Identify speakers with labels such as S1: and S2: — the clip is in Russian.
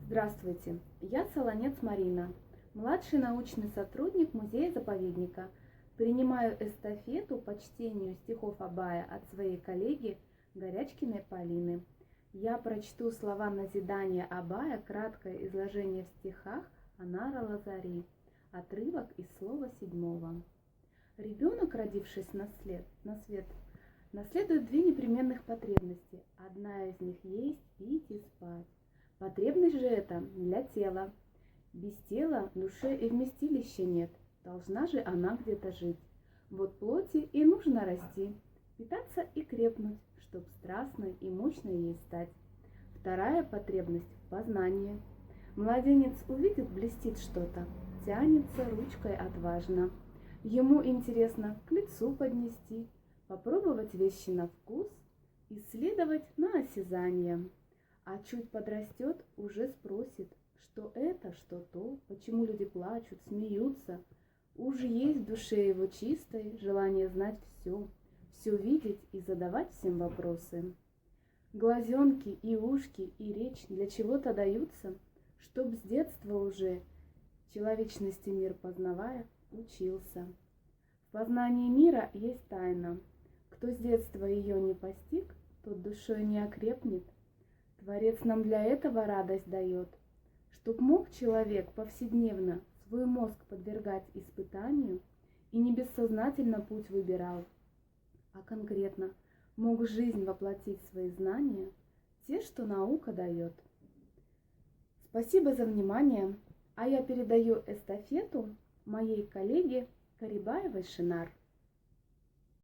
S1: Здравствуйте, я Солонец Марина, младший научный сотрудник музея-заповедника. Принимаю эстафету по чтению стихов Абая от своей коллеги Горячкиной Полины. Я прочту слова назидания Абая, краткое изложение в стихах Анара Лазари, отрывок из слова 7. Ребенок, родившись на свет, наследует две непременных потребности. Одна из них есть, пить и спать. Потребность же эта для тела. Без тела душе и вместилища нет, должна же она где-то жить. Вот плоти и нужно расти, питаться и крепнуть, чтоб страстной и мощной ей стать. Вторая потребность – познание. Младенец увидит, блестит что-то, тянется ручкой отважно. Ему интересно к лицу поднести, попробовать вещи на вкус, исследовать на осязание. А чуть подрастет, уже спросит, что это, что то, почему люди плачут, смеются. Уж есть в душе его чистой желание знать все видеть и задавать всем вопросы. Глазенки и ушки и речь для чего-то даются, чтоб с детства уже, человечности мир познавая, учился. В познании мира есть тайна. Кто с детства ее не постиг, тот душой не окрепнет. Творец нам для этого радость дает, чтоб мог человек повседневно свой мозг подвергать испытанию и не бессознательно путь выбирал, а конкретно мог жизнь воплотить свои знания, те, что наука дает. Спасибо за внимание, а я передаю эстафету моей коллеге Карибаевой Шинар.